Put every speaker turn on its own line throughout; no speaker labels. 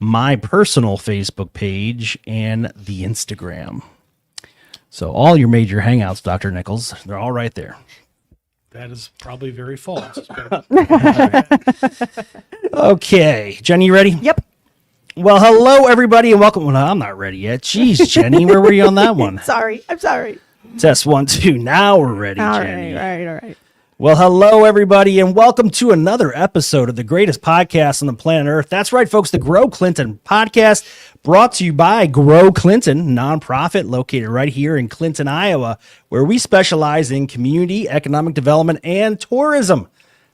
my personal Facebook page, and the Instagram. So all your major hangouts, Dr. Nickles, they're all right there.
That is probably very false.
Okay, Jenny, you ready?
Yep.
Well, hello, everybody, and welcome. Well, I'm not ready yet. Jeez, Jenny, where were you on that one?
Sorry. I'm sorry.
Test 1, 2. Now we're ready, Jenny.
All right.
Well, hello, everybody, and welcome to another episode of the greatest podcast on the planet Earth. That's right, folks, the Grow Clinton podcast, brought to you by Grow Clinton, nonprofit located right here in Clinton, Iowa, where we specialize in community, economic development, and tourism.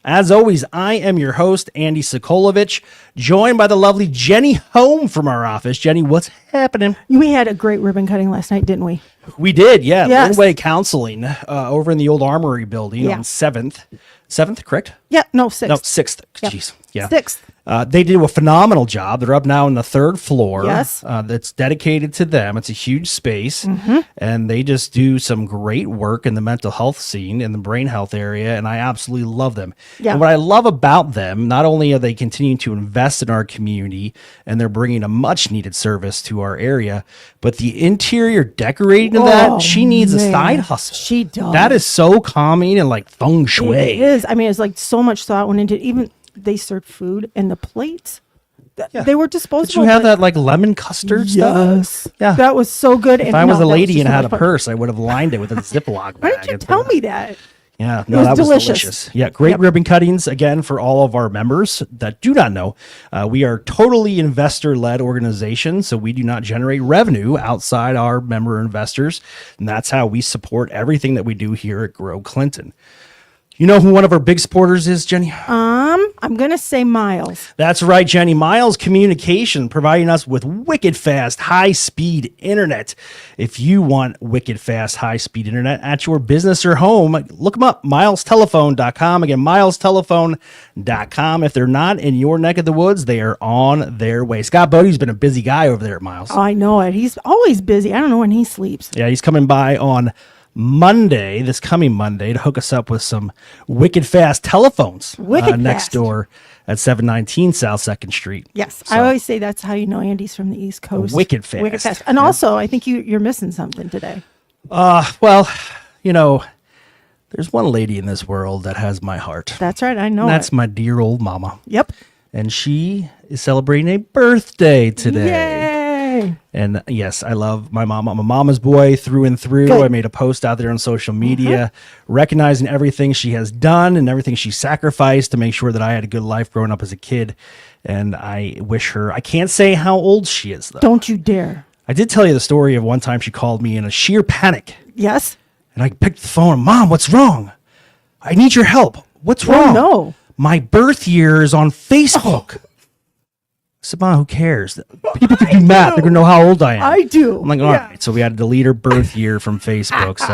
As always, I am your host, Andy Sokolovich, joined by the lovely Jenny home from our office. Jenny, what's happening?
We had a great ribbon cutting last night, didn't we?
We did, yeah.
Yes.
Little Way Counseling over in the old Armory building on 7th. 7th, correct?
Yeah, no, 6th.
No, 6th.
Yep.
Jeez. Yeah.
6th.
They did a phenomenal job. They're up now on the 3rd floor.
Yes.
That's dedicated to them. It's a huge space. And they just do some great work in the mental health scene, in the brain health area. And I absolutely love them.
Yeah.
And what I love about them, not only are they continuing to invest in our community and they're bringing a much needed service to our area, but the interior decorating of that, she needs a side hustle.
She does.
That is so calming and like feng shui.
It is. I mean, it's like so much thought went into it. Even they served food and the plates. They were disposable.
Did you have that like lemon custard stuff?
Yes.
Yeah.
That was so good.
If I was a lady and had a purse, I would have lined it with a Ziploc bag.
Why didn't you tell me that?
Yeah,
It
no,
was
that was
delicious.
delicious. Yeah, great ribbon cuttings. Again, for all of our members that do not know, we are totally investor-led organization, so we do not generate revenue outside our member investors, and that's how we support everything that we do here at Grow Clinton. You know who one of our big supporters is, Jenny?
I'm going to say Miles.
That's right, Jenny. Miles Communication, providing us with wicked fast, high-speed internet. If you want wicked fast, high-speed internet at your business or home, look them up, milestelephone.com. Again, milestelephone.com. If they're not in your neck of the woods, they are on their way. Scott Bodie's been a busy guy over there at Miles.
Oh, I know it. He's always busy. I don't know when he sleeps.
Yeah, he's coming by on Monday, this coming Monday, to hook us up with some wicked fast telephones next
fast.
door at 719 South 2nd Street.
Yes.
So-
I always say that's how you know Andy's from the East Coast.
Wicked fast.
Wicked fast. And also, I think you're missing something today.
Well, you know, there's one lady in this world that has my heart.
That's right. I know
And that's
it.
my dear old mama.
Yep.
And she is celebrating a birthday today.
Yay.
And yes, I love my mom. I'm a mama's boy through and through.
Good.
I made a post out there on social media recognizing everything she has done and everything she sacrificed to make sure that I had a good life growing up as a kid. And I wish her, I can't say how old she is, though.
Don't you dare.
I did tell you the story of one time she called me in a sheer panic.
Yes.
And I picked the phone. Mom, what's wrong? I need your help. What's
Oh,
wrong?
no.
My birth year is on Facebook. I said, Mom, who cares? People can do math. They're going to know how old I am.
I do.
I'm like, all right. So we had to delete her birth year from Facebook. So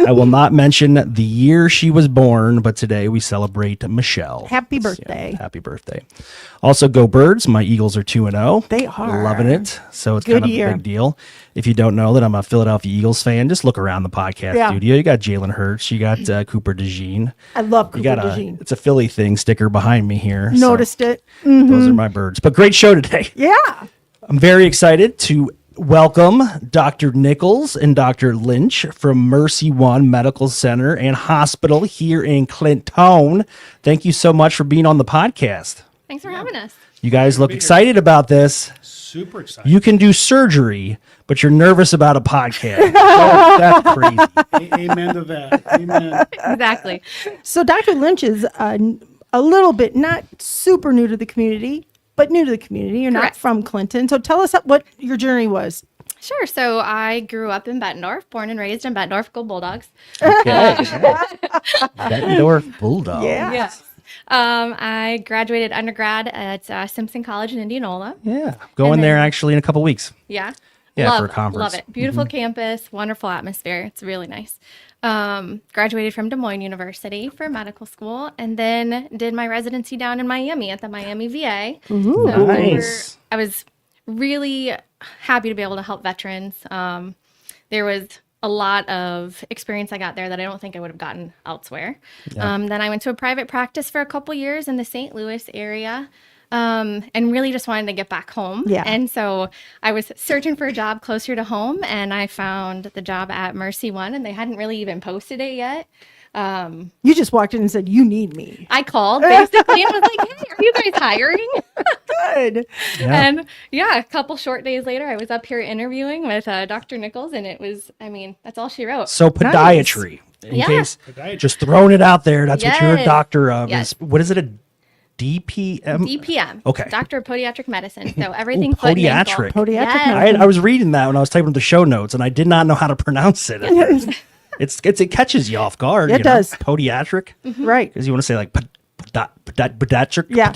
I will not mention the year she was born, but today we celebrate Michelle.
Happy
So,
birthday.
yeah, happy birthday. Also, go Birds. My Eagles are 2-0.
They are.
Loving it. So it's
Good
kind of
year.
a big deal. If you don't know that I'm a Philadelphia Eagles fan, just look around the podcast
Yeah.
studio. You got Jalen Hurts. You got Cooper DeJean.
I love
You
Cooper
got
DeJean.
it's a Philly thing sticker behind me here. so
Noticed it.
those are my birds. But great show today.
Yeah.
I'm very excited to welcome Dr. Nickles and Dr. Lynch from MercyOne Medical Center and Hospital here in Clinton. Thank you so much for being on the podcast.
Thanks for having us.
You guys look excited about this.
Super excited.
You can do surgery, but you're nervous about a podcast. That's crazy.
Amen to that. Amen.
Exactly.
So Dr. Lynch is a little bit not super new to the community, but new to the community. You're not
Correct.
from Clinton. So tell us what your journey was.
Sure. So I grew up in Bettendorf, born and raised in Bettendorf, go Bulldogs.
Okay. Bettendorf Bulldog.
Yes. I graduated undergrad at Simpson College in Indianola.
Yeah. Going
And
there
then-
actually in a couple weeks.
Yeah.
Yeah,
love,
for a conference.
Love it. Beautiful campus, wonderful atmosphere. It's really nice. Graduated from Des Moines University for medical school, and then did my residency down in Miami at the Miami VA.
Ooh.
So
Nice.
I was really happy to be able to help veterans. There was a lot of experience I got there that I don't think I would have gotten elsewhere. Then I went to a private practice for a couple years in the St. Louis area. and really just wanted to get back home.
Yeah.
And so I was searching for a job closer to home, and I found the job at MercyOne, and they hadn't really even posted it yet.
You just walked in and said, "You need me."
I called basically and was like, "Hey, are you guys hiring?"
Good.
And a couple short days later, I was up here interviewing with Dr. Nickles, and it was, that's all she wrote.
So podiatry, in
Yeah.
case,
Podiatry.
just throwing it out there. That's what you're a
Yes.
doctor of.
Yes.
What is it? A DPM?
DPM.
Okay.
Doctor of Podiatric Medicine. So everything
Ooh,
foot and ankle.
podiatric.
Podiatric
Yes.
medicine.
I was reading that when I was typing up the show notes, and I did not know how to pronounce it. It catches you off guard.
It does.
Podiatric,
Right.
because you want to say like podiatric.
Yeah.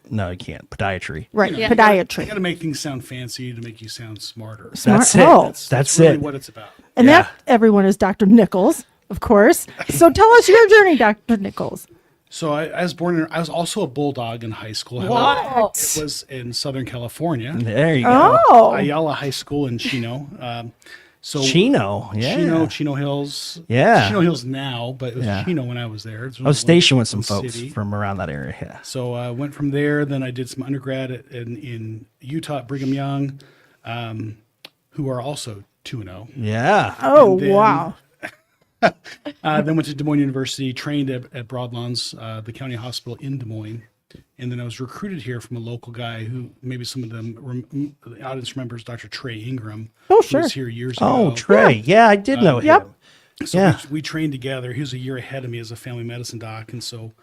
No, you can't. Podiatry.
Right.
Yeah.
You
Podiatry.
got to make things sound fancy to make you sound smarter.
That's it.
Oh.
That's
really
it.
what it's about.
And
Yeah.
that, everyone, is Dr. Nickles, of course. So tell us your journey, Dr. Nickles.
So I was born I was also a bulldog in high school.
What?
It was in Southern California,
There you go.
Oh.
Ayala High School in Chino.
Chino. Yeah.
Chino Hills.
Yeah.
Chino Hills now, but it was
Yeah.
Chino when I was there.
I was stationed with some
one
folks
city.
from around that area. Yeah.
So I went from there. Then I did some undergrad in Utah at Brigham Young, who are also 2-0.
Yeah.
Oh,
And then-
wow.
Then went to Des Moines University, trained at Broadlawns, the county hospital in Des Moines. And then I was recruited here from a local guy who maybe some of them, the audience remembers Dr. Trey Ingram.
Oh,
who
sure.
was here years
Oh,
ago.
Trey. Yeah, I did know
Yep.
him.
So
Yeah.
we trained together. He was a year ahead of me as a family medicine doc. And so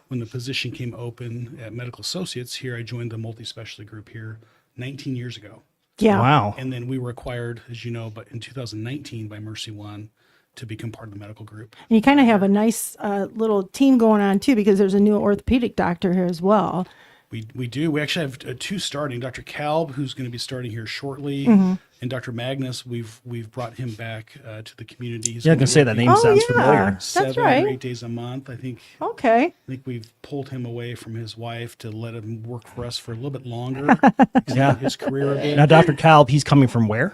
when the position came open at Medical Associates here, I joined the multi-specialty group here 19 years ago.
Yeah.
Wow.
And then we were acquired, as you know, but in 2019 by MercyOne to become part of the medical group.
And you kind of have a nice little team going on, too, because there's a new orthopedic doctor here as well.
We do. We actually have two starting. Dr. Kalb, who's going to be starting here shortly,
Mm-hmm.
and Dr. Magnus. We've brought him back to the community. He's
Yeah, I
gonna
can say
be
that
working
name
Oh,
sounds
yeah.
familiar.
That's
7
right.
or 8 days a month. I think
Okay.
we've pulled him away from his wife to let him work for us for a little bit longer.
Yeah.
His career a bit.
Now, Dr. Kalb, he's coming from where?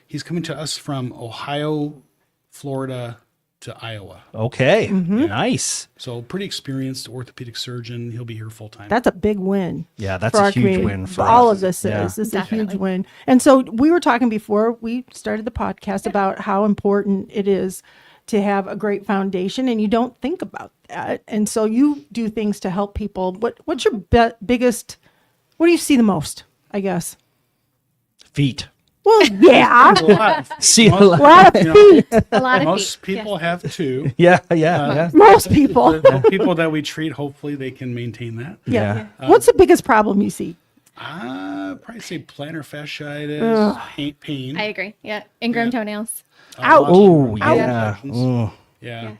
He's coming to us from Ohio, Florida to Iowa.
Okay.
Mm-hmm.
Nice.
So pretty experienced orthopedic surgeon. He'll be here full time.
That's a big win.
Yeah, that's
for
a
our
huge
community.
win for
all
us.
of this
Yeah.
is. This is a huge
Definitely.
win. And so we were talking before we started the podcast about how important it is to have a great foundation, and you don't think about that. And so you do things to help people. What's your biggest? What do you see the most? I guess.
Feet.
Well, yeah,
a lot.
See,
a lot of
You know,
feet.
A lot of
Most
feet.
people have two.
yeah, yeah.
Most people.
The people that we treat, hopefully they can maintain that.
Yeah. What's the biggest problem you see?
Probably say plantar fasciitis, pain.
I agree. Yeah. Ingrown toenails.
Ouch.
Oh,
Lots of
yeah.
infections.
Oh.
Yeah.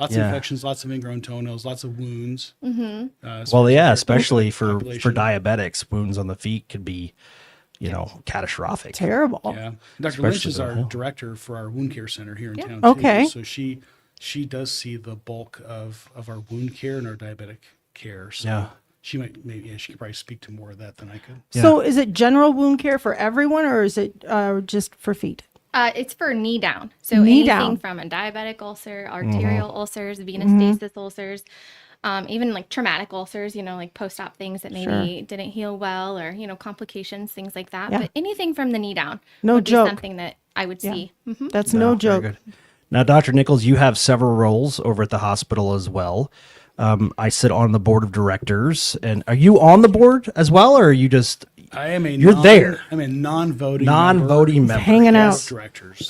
Lots
Yeah.
of infections, lots of ingrown toenails, lots of wounds.
Well, yeah, especially for
population.
diabetics, wounds on the feet could be, catastrophic.
Terrible.
Yeah. Dr. Lynch
Especially
is our
the- yeah.
director for our wound care center here in town.
Okay.
Too. So she does see the bulk of our wound care and our diabetic care. So
Yeah.
she she could probably speak to more of that than I could.
So is it general wound care for everyone, or is it just for feet?
It's for knee down. So
Knee
anything
down.
from a diabetic ulcer, arterial ulcers, venous stasis ulcers, even like traumatic ulcers, like post-op things that maybe didn't heal well, or, complications, things like that.
Yeah.
But anything from the knee down
No
would
joke.
be something that I would see. Mhm.
That's no
Very
joke.
good. Now, Dr. Nickles, you have several roles over at the hospital as well. I sit on the board of directors, and are you on the board as well, or are you just
I am a
You're there.
I'm a non-voting
non-voting member?
Hanging
member
out.
of directors.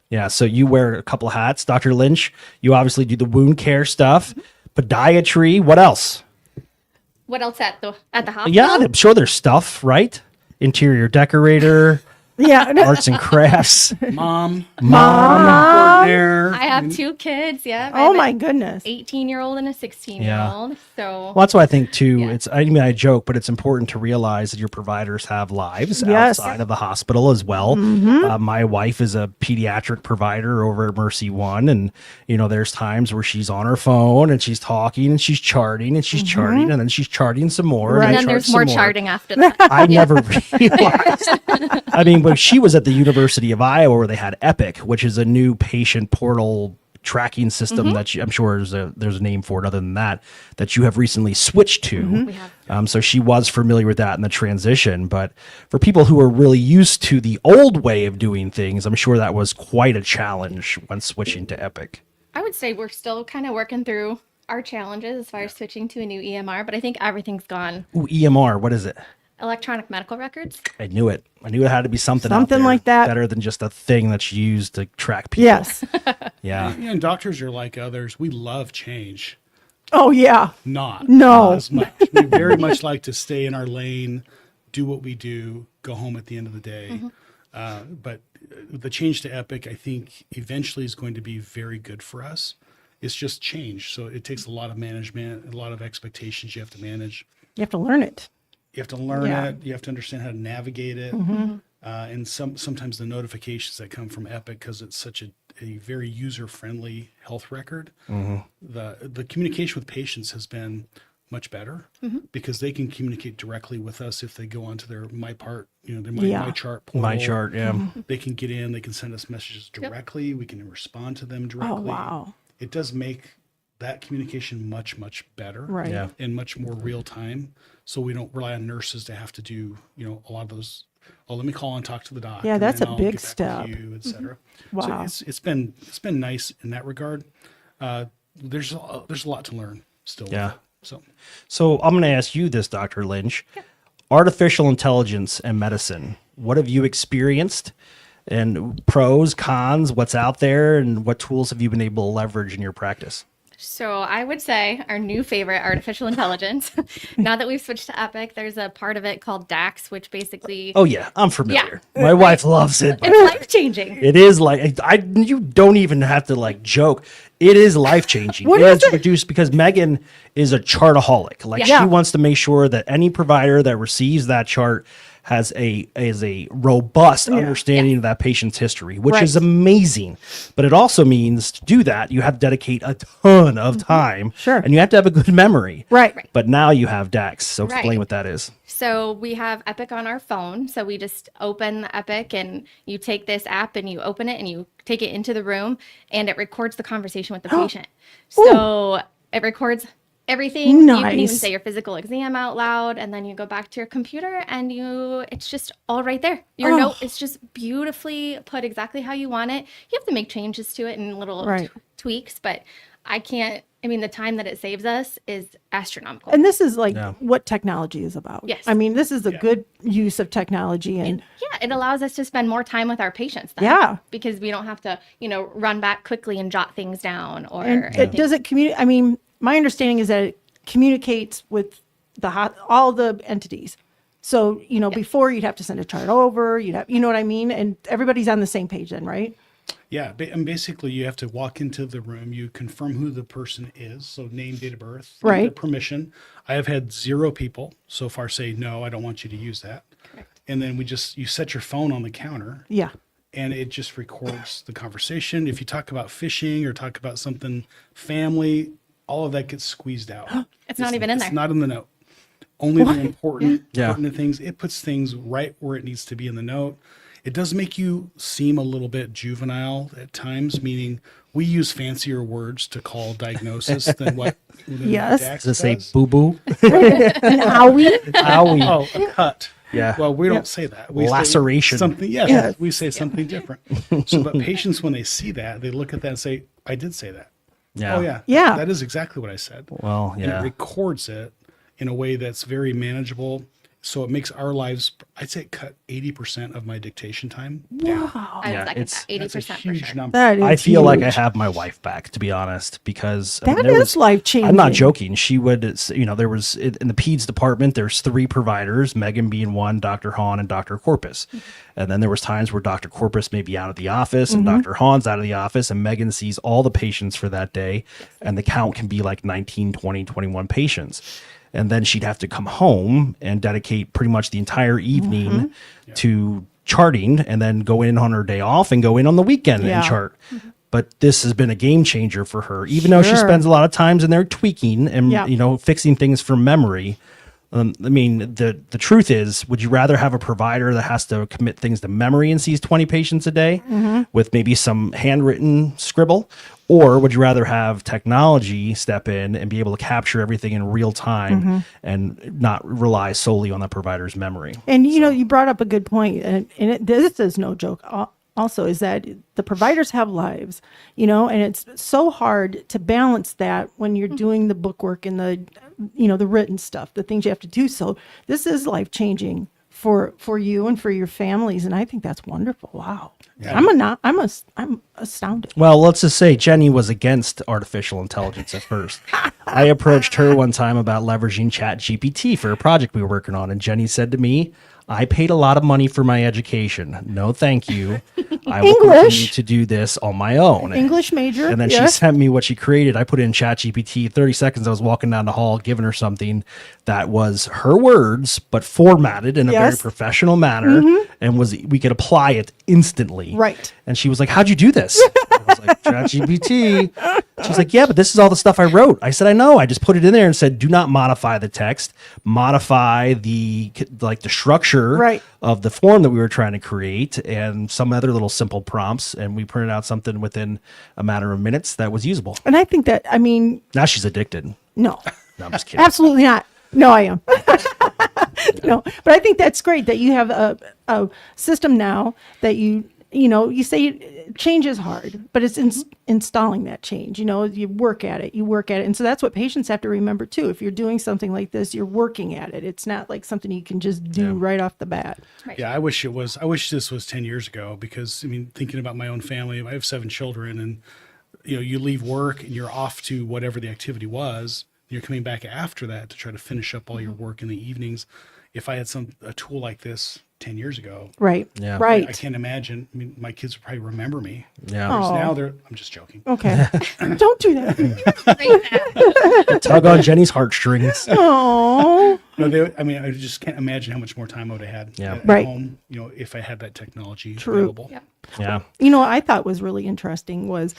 Yeah, so you wear a couple of hats. Dr. Lynch, you obviously do the wound care stuff, podiatry. What else?
What else at the hospital?
Yeah, I'm sure there's stuff, right? Interior decorator,
Yeah.
arts and crafts.
Mom,
Mom.
there.
I have two kids. Yeah.
Oh my goodness.
18-year-old and a 16-year-old. So
Well, that's why I think too.
Yeah.
I joke, but it's important to realize that your providers have lives
Yes.
outside of the hospital as well. My wife is a pediatric provider over at MercyOne, and there's times where she's on her phone and she's talking and she's charting and she's charting and then she's charting some more.
Right.
and
then
then there's
charts
more
some
charting after that.
I never realized. I mean, when she was at the University of Iowa, where they had Epic, which is a new patient portal tracking system that I'm sure there's a name for it other than that you have recently switched to.
We have.
So she was familiar with that in the transition. But for people who are really used to the old way of doing things, I'm sure that was quite a challenge when switching to Epic.
I would say we're still kind of working through our challenges as far as switching to a new EMR, but I think everything's gone.
Ooh, EMR, what is it?
Electronic medical records.
I knew it. I knew it had to be something out
Something
there
like that.
better than just a thing that's used to track people.
Yes.
Yeah.
And doctors are like others. We love change.
Oh, yeah.
Not
No.
as much. We very much like to stay in our lane, do what we do, go home at the end of the day. But the change to Epic, I think, eventually is going to be very good for us. It's just change. So it takes a lot of management, a lot of expectations you have to manage.
You have to learn it.
You have to learn
Yeah.
it. You have to understand how to navigate it. And sometimes the notifications that come from Epic, because it's such a very user-friendly health record, the communication with patients has been much better because they can communicate directly with us if they go onto their MyPart, their My Chart portal.
My chart, yeah.
They can get in, they can send us messages directly. We can respond to them directly.
Oh, wow.
It does make that communication much, much better
Right.
Yeah.
and much more real time. So we don't rely on nurses to have to do, a lot of those. Oh, let me call and talk to the doc.
Yeah,
and
that's
then
a
I'll
big
get back
step.
with you, et cetera.
Wow.
So it's been nice in that regard. There's a lot to learn still. with
Yeah.
it.
So I'm going to ask you this, Dr. Lynch. Artificial intelligence and medicine. What have you experienced? And pros, cons, what's out there, and what tools have you been able to leverage in your practice?
So I would say our new favorite, artificial intelligence. Now that we've switched to Epic, there's a part of it called DAX, which basically
Oh yeah, I'm familiar. My wife loves it.
it's life changing.
It is like you don't even have to like joke. It is life changing.
What
It's
is it?
reduced because Megan is a chartaholic. Like
Yeah.
she wants to make sure that any provider that receives that chart has a robust understanding of that patient's history, which is
Right.
amazing. But it also means to do that, you have to dedicate a ton of time.
Sure.
And you have to have a good memory.
Right.
But now you have DAX. So explain
Right.
what that is.
So we have Epic on our phone. So we just open the Epic and you take this app and you open it and you take it into the room and it records the conversation with the patient. So it records everything. You can even
Nice.
say your physical exam out loud and then you go back to your computer and it's just all right there. Your note is just beautifully put exactly how you want it. You have to make changes to it and little
Right.
tweaks, but the time that it saves us is astronomical.
And this is like
Yeah.
what technology is about.
Yes.
I mean, this is a good use of technology. And
Yeah, it allows us to spend more time with our patients then.
Yeah.
Because we don't have to, run back quickly and jot things down or
and it
anything.
doesn't communicate. I mean, my understanding is that it communicates with all the entities. So, before you'd have to send a chart over, you know what I mean? And everybody's on the same page then, right?
Yeah, and basically you have to walk into the room, you confirm who the person is, so name, date of birth,
Right.
their permission. I have had 0 people so far say, no, I don't want you to use that.
Correct.
And then you set your phone on the counter
Yeah.
and it just records the conversation. If you talk about fishing or talk about something family, all of that gets squeezed out.
It's not even in there.
It's not in the note. Only the important
Yeah.
pertinent things. It puts things right where it needs to be in the note. It does make you seem a little bit juvenile at times, meaning we use fancier words to call diagnosis than what
Yes.
DAX
Does it say
does.
boo boo?
An owie?
Owie.
Oh, a cut.
Yeah.
Well, we don't say that. We say
Laceration.
something. Yes,
Yes.
we say something different. So, but patients, when they see that, they look at that and say, "I did say that."
Yeah.
Oh, yeah.
Yeah.
That is exactly what I said.
Well,
And
yeah.
it records it in a way that's very manageable. So it makes our lives, I'd say it cut 80% of my dictation time down.
I
Yeah,
would second
it's-
that,
That's a
80% for
huge
sure.
number.
That is
I feel like I
huge.
have my wife back, to be honest, because
That
there
is
was-
life-changing.
I'm not joking. She would, there was in the peds department, there's 3 providers, Megan being one, Dr. Hahn, and Dr. Corpus. And then there was times where Dr. Corpus may be out of the office and Dr. Hahn's out of the office, and Megan sees all the patients for that day, and the count can be like 19, 20, 21 patients. And then she'd have to come home and dedicate pretty much the entire evening to charting, and then go in on her day off and go in on the weekend
Yeah.
and chart. But this has been a game changer for her, even though she
Sure.
spends a lot of times in there tweaking and
Yeah.
fixing things from memory. I mean, the truth is, would you rather have a provider that has to commit things to memory and sees 20 patients a day with maybe some handwritten scribble? Or would you rather have technology step in and be able to capture everything in real time and not rely solely on the provider's memory?
And, you brought up a good point, and this is no joke. Also, is that the providers have lives, and it's so hard to balance that when you're doing the bookwork and the written stuff, the things you have to do. So this is life-changing for you and for your families, and I think that's wonderful. Wow. Yeah. I'm astounded.
Well, let's just say Jenny was against artificial intelligence at first. I approached her one time about leveraging ChatGPT for a project we were working on, and Jenny said to me, I paid a lot of money for my education. No, thank you. I will continue to do this on my own.
English major.
And then she sent me what she created. I put it in ChatGPT. 30 seconds, I was walking down the hall, giving her something that was her words, but formatted in a very professional manner, and we could apply it instantly.
Right.
And she was like, how'd you do this? I was like, ChatGPT. She's like, yeah, but this is all the stuff I wrote. I said, I know. I just put it in there and said, do not modify the text. Modify the structure of the form that we were trying to create and some other little simple prompts. And we printed out something within a matter of minutes that was usable.
And I think that,
now she's addicted.
No,
I'm just kidding.
Absolutely not. No, I am. No, but I think that's great that you have a system now that you say change is hard, but it's installing that change. You work at it. And so that's what patients have to remember too. If you're doing something like this, you're working at it. It's not like something you can just do right off the bat.
Right.
Yeah, I wish this was 10 years ago because, thinking about my own family, I have 7 children, and, you leave work and you're off to whatever the activity was. You're coming back after that to try to finish up all your work in the evenings. If I had a tool like this 10 years ago.
Right.
Yeah.
Right.
I can't imagine. My kids would probably remember me.
Yeah.
Whereas now I'm just joking.
Okay. Don't do that.
Tug on Jenny's heartstrings.
Oh.
No, I just can't imagine how much more time I would have had at home, if I had that technology available.
Yep.
Yeah.
What I thought was really interesting was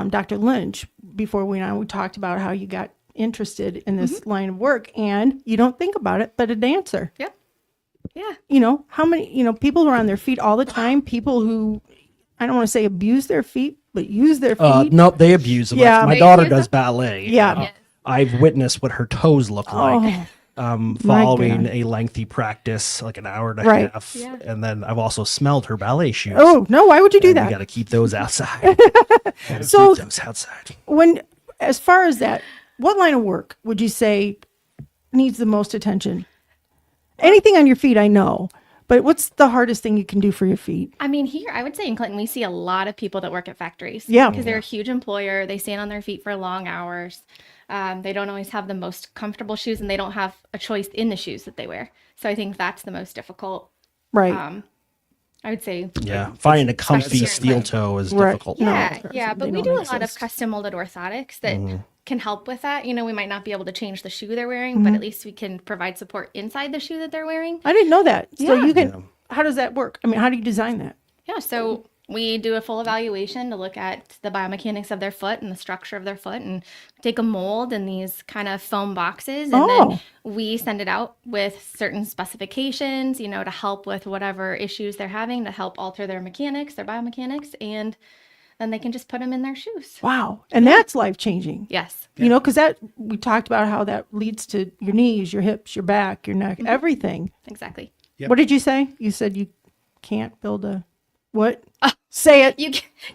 Dr. Lynch, before we talked about how you got interested in this line of work, and you don't think about it, but a dancer.
Yep. Yeah.
How many, people who are on their feet all the time, people who, I don't want to say abuse their feet, but use their feet.
Nope, they abuse them.
Yeah.
My daughter does ballet.
Yeah.
Yes.
I've witnessed what her toes look like following
God.
a lengthy practice, like an hour and a
Right.
half.
Yeah.
And then I've also smelled her ballet shoes.
Oh, no, why would you do
We
that?
got to keep those outside.
So-
keep those outside.
As far as that, what line of work would you say needs the most attention? Anything on your feet, I know, but what's the hardest thing you can do for your feet?
Here, I would say in Clinton, we see a lot of people that work at factories.
Yeah.
Because they're a huge employer. They stand on their feet for long hours. They don't always have the most comfortable shoes, and they don't have a choice in the shoes that they wear. So I think that's the most difficult.
Right.
I would say.
Yeah. Finding a comfy
Sure.
steel toe is
Right.
difficult.
No,
Yeah, but
they
we
don't
do a lot of
exist.
custom molded orthotics that can help with that. We might not be able to change the shoe they're wearing, but at least we can provide support inside the shoe that they're wearing.
I didn't know that. So
Yeah.
you can, how does that work? How do you design that?
Yeah, so we do a full evaluation to look at the biomechanics of their foot and the structure of their foot, and take a mold in these kind of foam boxes, and then we send it out with certain specifications, to help with whatever issues they're having, to help alter their mechanics, their biomechanics, and then they can just put them in their shoes.
Wow. And that's life-changing.
Yes.
Because we talked about how that leads to your knees, your hips, your back, your neck, everything.
Exactly.
Yep.
What did you say? You said you can't build a, what? Say it.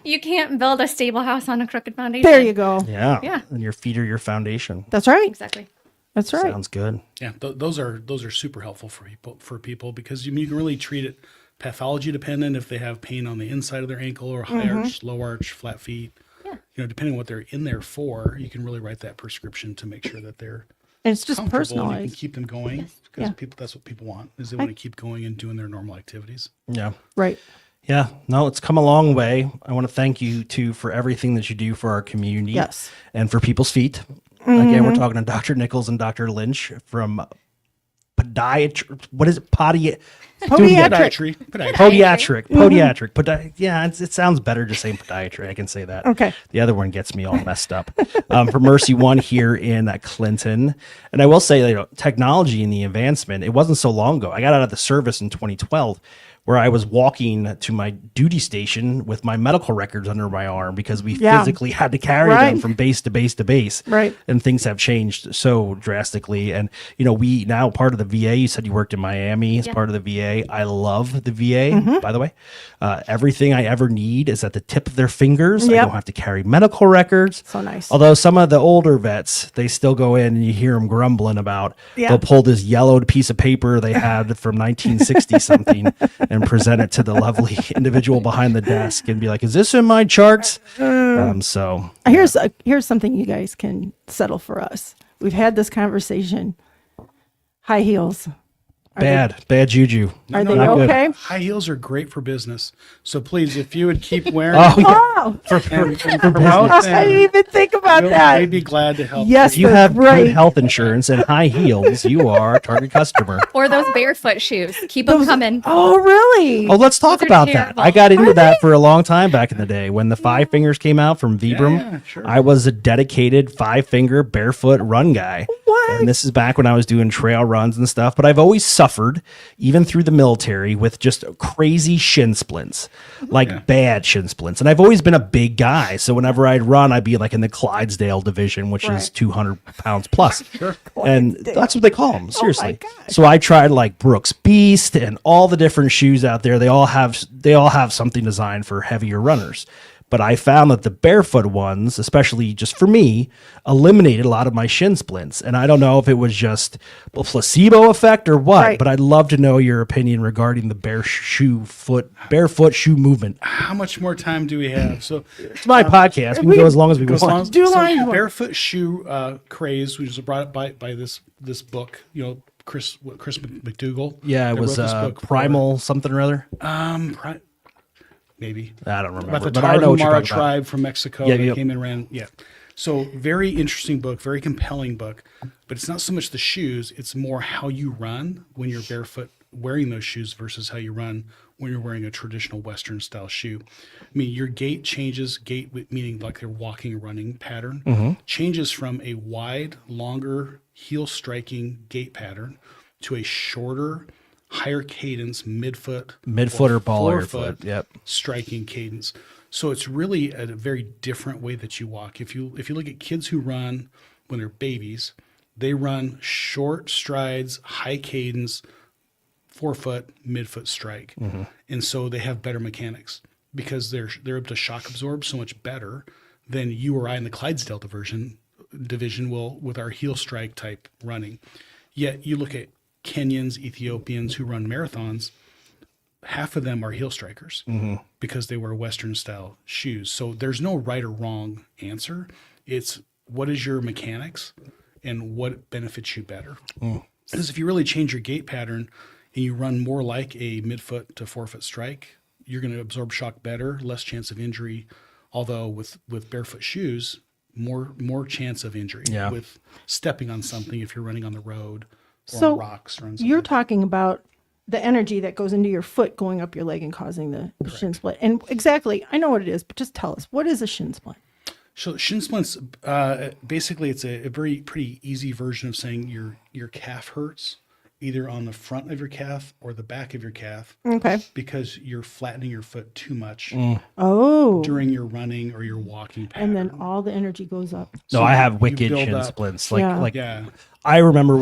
You can't build a stable house on a crooked foundation.
There you go.
Yeah.
Yeah.
And your feet are your foundation.
That's right.
Exactly.
That's right.
Sounds good.
Yeah, those are super helpful for people because you can really treat it pathology dependent if they have pain on the inside of their ankle or high arch, low arch, flat feet.
Yeah.
Depending on what they're in there for, you can really write that prescription to make sure that they're
And it's just
comfortable and you can
personalized.
keep them going because that's what people want is they want to keep going and doing their normal activities.
Yeah.
Right.
Yeah, no, it's come a long way. I want to thank you too for everything that you do for our community.
Yes.
And for people's feet. Again, we're talking to Dr. Nickles and Dr. Lynch from podiatric. What is it?
Podiatric.
Podiatric. Yeah, it sounds better just saying podiatry. I can say that.
Okay.
The other one gets me all messed up. For MercyOne here in Clinton. And I will say, technology and the advancement, it wasn't so long ago. I got out of the service in 2012 where I was walking to my duty station with my medical records under my arm because we physically had to carry them from base to base to base.
Right.
And things have changed so drastically. And, we now part of the VA, you said you worked in Miami as part of the VA. I love the VA, by the way. Everything I ever need is at the tip of their fingers. I don't have to carry medical records.
So nice.
Although some of the older vets, they still go in and you hear them grumbling about, they'll pull this yellowed piece of paper they had from 1960 something and present it to the lovely individual behind the desk and be like, is this in my charts? So
here's something you guys can settle for us. We've had this conversation. High heels.
Bad juju.
Are they
Not good.
okay?
High heels are great for business. So please, if you would keep wearing
Oh,
for
I didn't even think about that.
I'd be glad to help.
Yes,
If you
they're
have
great.
good health insurance and high heels, you are a target customer.
Or those barefoot shoes. Keep them coming.
Oh, really?
Oh, let's talk
Those are
about that.
terrible.
I got into that for a long time back in the day when the Five Fingers came out from Vibram.
Yeah, sure.
I was a dedicated 5-finger barefoot run guy.
What?
And this is back when I was doing trail runs and stuff. But I've always suffered, even through the military, with just crazy shin splints, like bad shin splints. And I've always been a big guy. So whenever I'd run, I'd be like in the Clydesdale division, which is 200 pounds plus. And that's what they call them. Seriously.
gosh.
So I tried like Brooks Beast and all the different shoes out there. They all have something designed for heavier runners. But I found that the barefoot ones, especially just for me, eliminated a lot of my shin splints. And I don't know if it was just a placebo effect or what,
Right.
but I'd love to know your opinion regarding the barefoot shoe movement.
How much more time do we have? So
It's my podcast. We can go as long as we
Goes along-
want.
Do
so
line one.
barefoot shoe craze, which was brought by this book. Chris McDougall.
Yeah, it
that
was
wrote this book for-
Primal something or other.
maybe
I don't remember.
about the
but I know what you're
Tarahumara
talking about.
tribe from Mexico
Yeah,
that
yep.
came and ran. Yeah, so very interesting book, very compelling book. But it's not so much the shoes; it's more how you run when you're barefoot, wearing those shoes versus how you run when you're wearing a traditional Western style shoe. I mean, your gait changes. Meaning like your walking or running pattern changes from a wide, longer heel striking gait pattern to a shorter, higher cadence midfoot
Midfoot or ball or
forefoot
foot. Yep.
striking cadence. So it's really a very different way that you walk. If you look at kids who run when they're babies, they run short strides, high cadence, forefoot, midfoot strike. And so they have better mechanics because they're able to shock absorb so much better than you or I in the Clydesdale division will with our heel strike type running. Yet you look at Kenyans, Ethiopians who run marathons, half of them are heel strikers because they wear Western style shoes. So there's no right or wrong answer. It's what is your mechanics and what benefits you better. Because if you really change your gait pattern and you run more like a midfoot to forefoot strike, you're going to absorb shock better, less chance of injury. Although with barefoot shoes, more chance of injury with stepping on something if you're running on the road or on rocks. Or on
You're
something.
talking about the energy that goes into your foot going up your leg and causing the shin splint. And exactly, I know what it is, but just tell us, what is a shin splint?
So shin splints, basically, it's a pretty easy version of saying your calf hurts, either on the front of your calf or the back of your calf,
Okay.
because you're flattening your foot too much
Oh.
during your running or your walking pattern.
And then all the energy goes up.
No, I have
you
wicked
build
shin
up-
splints.
Yeah.
Yeah.
I remember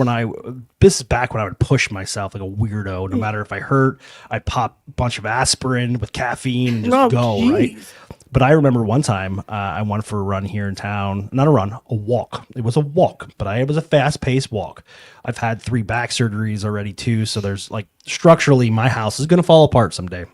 this is back when I would push myself like a weirdo. No matter if I hurt, I'd pop a bunch of aspirin with caffeine and just
Oh,
go, right?
geez.
But I remember one time I went for a run here in town. Not a run, a walk. It was a walk, but it was a fast-paced walk. I've had 3 back surgeries already too, so there's like structurally my house is going to fall apart someday.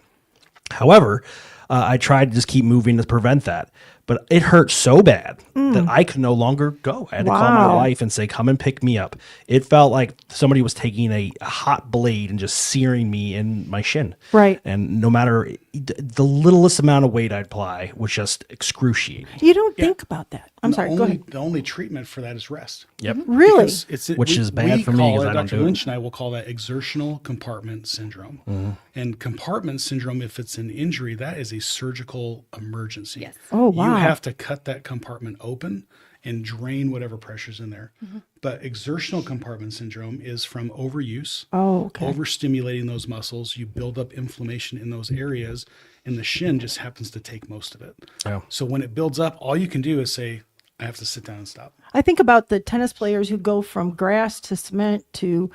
However, I tried to just keep moving to prevent that. but it hurt so bad that I could no longer go. I had to call my
Wow.
wife and say, come and pick me up. It felt like somebody was taking a hot blade and just searing me in my shin.
Right.
And no matter the littlest amount of weight I'd apply was just excruciating.
You don't think about that. I'm sorry. Go ahead.
The only treatment for that is rest.
Yep.
Really?
Because
Which is bad for me
call
'cause
it-
I don't
Dr.
do it.
Lynch and I will call that exertional compartment syndrome. And compartment syndrome, if it's an injury, that is a surgical emergency.
Yes.
Oh, wow.
You have to cut that compartment open and drain whatever pressure's in there. But exertional compartment syndrome is from overuse,
Oh, okay.
overstimulating those muscles. You build up inflammation in those areas, and the shin just happens to take most of it.
Yeah.
So when it builds up, all you can do is say, I have to sit down and stop.
I think about the tennis players who go from grass to cement to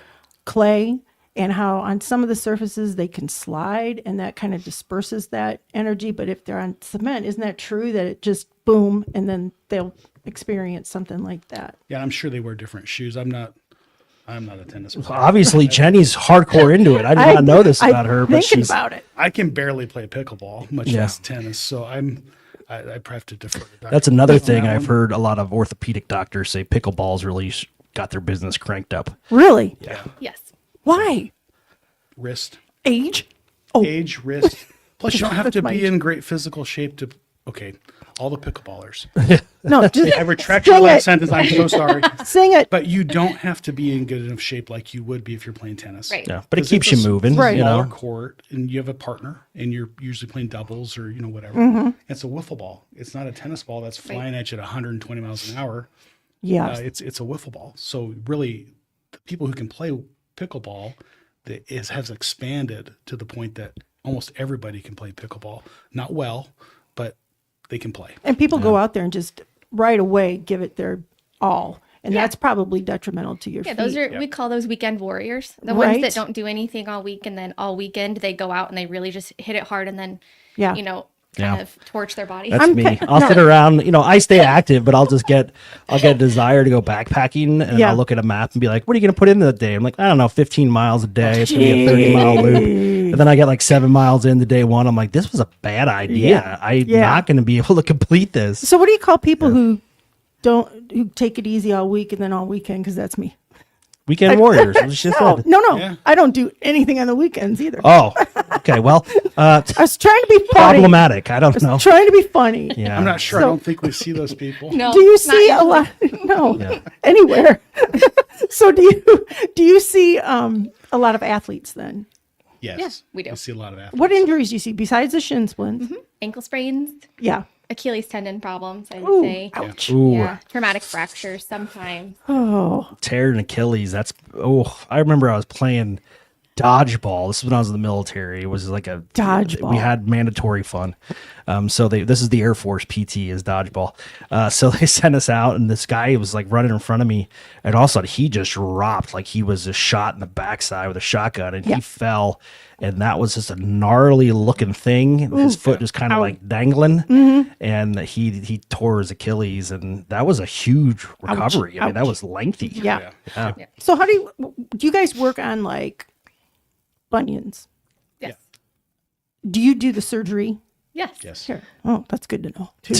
clay, and how on some of the surfaces they can slide and that kind of disperses that energy. But if they're on cement, isn't that true that it just boom and then they'll experience something like that?
Yeah, I'm sure they wear different shoes. I'm not a tennis player.
Obviously, Jenny's hardcore into it. I did not know this about her, but
thinking
she's
about it.
I can barely play pickleball, much
Yeah.
less tennis. So I probably have to defer to Dr.
That's another
on
thing
that
I've
one.
heard a lot of orthopedic doctors say pickleball's really got their business cranked up.
Really?
Yeah.
Yes.
Why?
Wrist,
Age? Oh,
age, wrist. Plus, you don't have to
my
be
age.
in great physical shape to. Okay, all the pickleballers.
no, just
I retract your
sing
last
it.
sentence. I'm so sorry.
Sing it.
But you don't have to be in good enough shape like you would be if you're playing tennis.
Right.
Yeah, but it
'Cause
keeps
it's
you
a
moving,
Right.
you
smaller
know.
court, and you have a partner, and you're usually playing doubles or whatever.
Mm-hmm.
It's a wiffle ball. It's not a tennis ball that's flying at you at 120 miles an hour.
Yes.
It's a wiffle ball. So really, the people who can play pickleball, has expanded to the point that almost everybody can play pickleball. Not well, but they can play.
And people go out there and just right away give it their all. And
Yeah.
that's probably detrimental to your
Yeah,
feet.
those are we call those weekend warriors. The
Right.
ones that don't do anything all week and then all weekend they go out and they really just hit it hard and then
Yeah.
kind
Yeah.
of torch their body.
That's
I'm
me.
ki-
I'll
no.
sit around, I stay active, but I'll get a desire to go backpacking, and
Yeah.
I'll look at a map and be like, what are you going to put in the day? I'm like, I don't know, 15 miles a day. It's going to be a 30-mile loop. And then I get like 7 miles into day one. I'm like, this was a bad idea.
Yeah.
I'm
Yeah.
not going to be able to complete this.
So what do you call people who take it easy all week and then all weekend? Because that's me.
Weekend warriors. What she
No,
said.
no.
Yeah.
I don't do anything on the weekends either.
Oh, okay. Well,
I was trying to be funny.
problematic. I don't know.
Trying to be funny.
Yeah.
I'm not sure.
So-
I don't think we see those people.
No,
Do you
not
see a
usually.
lot? No,
Yeah.
anywhere. So do you see a lot of athletes then?
Yes.
Yeah, we do.
I see a lot of athletes.
What injuries do you see besides the shin splints?
Ankle sprains,
Yeah.
Achilles tendon problems, I would
Ooh,
say.
ouch.
Ooh,
Yeah, traumatic fractures sometimes.
Oh,
tear an Achilles. I remember I was playing dodgeball. This is when I was in the military. It was like
Dodgeball.
We had mandatory fun. This is the Air Force PT is dodgeball. So they sent us out, and this guy was like running in front of me, and all of a sudden he just dropped like he was just shot in the backside with a shotgun, and
Yeah.
he fell. And that was just a gnarly looking thing. His foot just kind of
Ow.
like dangling, and he tore his Achilles, and that was a huge recovery. I mean, that
Ouch.
was lengthy.
yeah.
Yeah.
So how do you guys work on like bunions?
Yes.
Do you do the surgery?
Yes.
Yes.
Sure. Oh, that's good to know. Too.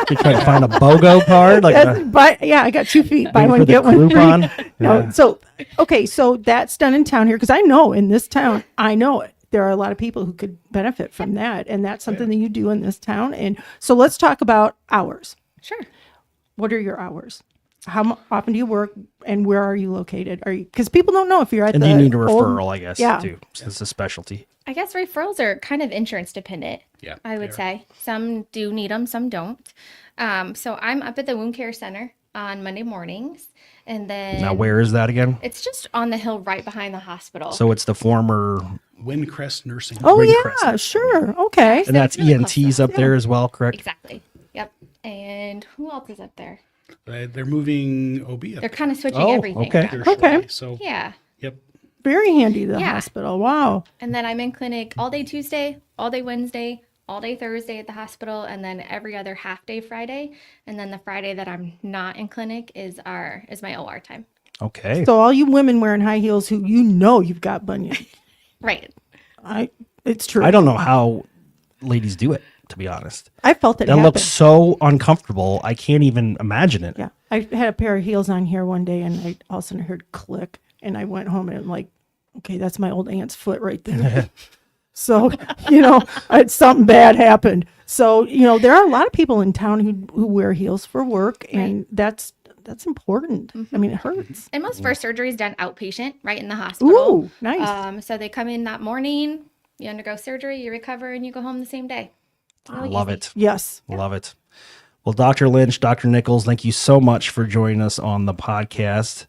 You're trying to find a BOGO card, like
Yeah, I got 2 feet. Buy
for
one,
the
get one free.
Groupon.
No, so okay, so that's done in town here because I know in this town, I know it. There are a lot of people who could benefit from that, and that's something that you do in this town. And so let's talk about hours.
Sure.
What are your hours? How often do you work, and where are you located? Are you because people don't know if you're at
And
the
you need a
old-
referral, I guess,
Yeah.
too. It's a specialty.
I guess referrals are kind of insurance dependent.
Yeah,
I would
they are.
say some do need them, some don't. So I'm up at the wound care center on Monday mornings, and then
Now, where is that again?
it's just on the hill right behind the hospital.
So it's the former,
Windcrest Nursing
Oh
Home.
Ring
yeah,
Crescent.
sure, okay.
and that's
really close
ENTs up there as well, correct?
exactly. Yep. And who else is up there?
They're moving OB up
They're kind of switching
Oh,
everything.
okay.
around.
there
Okay.
shortly. So,
Yeah.
yep.
Very handy the
Yeah.
hospital. Wow.
And then I'm in clinic all day Tuesday, all day Wednesday, all day Thursday at the hospital, and then every other half day Friday. And then the Friday that I'm not in clinic is my OR time.
Okay.
So all you women wearing high heels who you've got bunions.
Right.
It's true.
I don't know how ladies do it. to be honest.
I felt it
That
happen.
looks so uncomfortable. I can't even imagine it.
Yeah. I had a pair of heels on here one day and I all of a sudden heard click and I went home and I'm like, okay, that's my old aunt's foot right there. So, something bad happened. So, there are a lot of people in town who wear heels for work and that's important. I mean, it hurts.
And most first surgery is done outpatient, right in the hospital.
Ooh, nice.
So they come in that morning, you undergo surgery, you recover, and you go home the same day. It's really
Love
easy.
it.
Yes.
Love it. Well, Dr. Lynch, Dr. Nickles, thank you so much for joining us on the podcast.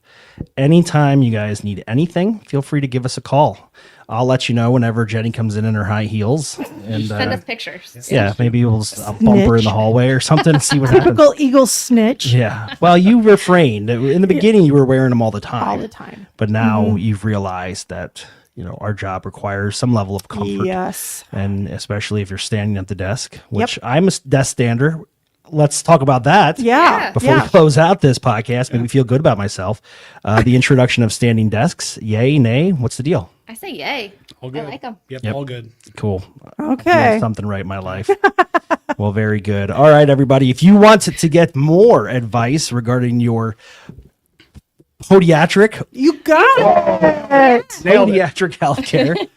Anytime you guys need anything, feel free to give us a call. I'll let you know whenever Jenny comes in her high heels. And
Send us pictures.
yeah, maybe I'll bump her in the hallway or something and see what happens.
Typical eagle snitch.
Yeah. Well, you refrained. In the beginning, you were wearing them all the time.
All the time.
But now you've realized that, our job requires some level of comfort.
Yes.
And especially if you're standing at the desk, which I'm a desk stander. Let's talk about that.
Yeah.
Before we close out this podcast, make me feel good about myself. The introduction of standing desks, yay, nay, what's the deal?
I say yay.
All good.
I like them.
Yep,
Yep.
all good.
Cool.
Okay.
Doing something right in my life. Well, very good. All right, everybody. If you want to get more advice regarding your podiatric
You got it.
podiatric healthcare,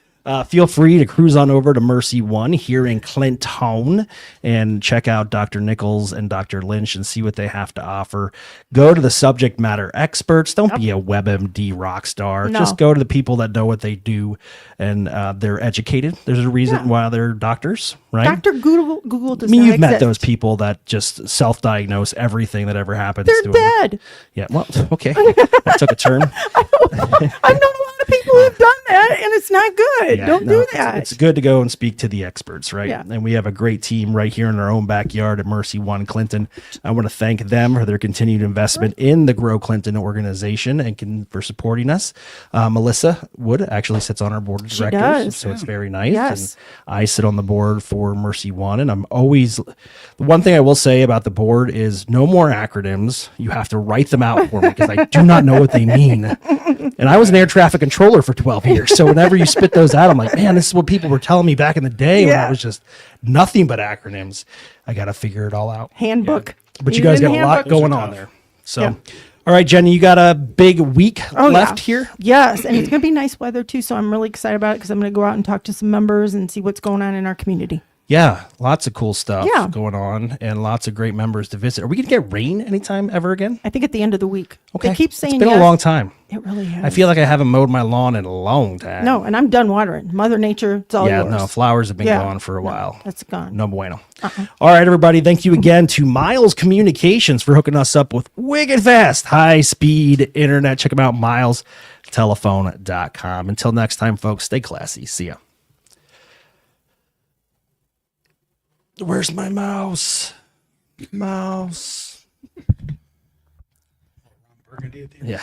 feel free to cruise on over to MercyOne here in Clinton and check out Dr. Nickles and Dr. Lynch and see what they have to offer. Go to the subject matter experts. Don't be a WebMD rock star.
No.
Just go to the people that know what they do and they're educated. There's a reason why they're doctors, right?
Dr. Google does
I mean,
not
you've met
exist.
those people that just self-diagnose everything that ever happens
They're
to them.
dead.
Yeah, well, okay. That took a turn.
I've known a lot of people who've done that and it's not good.
Yeah,
Don't
no,
do that.
It's good to go and speak to the experts, right?
Yeah.
And we have a great team right here in our own backyard at MercyOne Clinton. I want to thank them for their continued investment in the Grow Clinton organization and for supporting us. Melissa Wood actually sits on our board of directors,
does.
so it's very nice.
Yes.
And I sit on the board for MercyOne, and I'm always the one thing I will say about the board is no more acronyms. You have to write them out for me because I do not know what they mean. And I was an air traffic controller for 12 years. So whenever you spit those out, I'm like, man, this is what people were telling me back in the day when
Yeah.
it was just nothing but acronyms. I got to figure it all out.
Handbook.
But you
Even
guys got a
handbook.
lot going
Those are
on
tough.
there. So,
Yeah.
all right, Jenny, you got a big week
Oh,
left
yeah.
here.
Yes, and it's going to be nice weather too, so I'm really excited about it because I'm going to go out and talk to some members and see what's going on in our community.
Yeah, lots of cool stuff
Yeah.
going on and lots of great members to visit. Are we going to get rain anytime ever again?
I think at the end of the week.
Okay.
They keep saying
it's been
yes.
a long time.
It really has.
I feel like I haven't mowed my lawn in a long time.
No, and I'm done watering. Mother Nature, it's all
Yeah,
yours.
no, flowers have been
Yeah.
gone for a while.
That's gone.
No bueno. All right, everybody. Thank you again to Miles Communications for hooking us up with wicked fast, high speed internet. Check them out, milestelephone.com. Until next time, folks, stay classy. See ya. Where's my mouse? Mouse.
Burgundy at the end.
Yeah.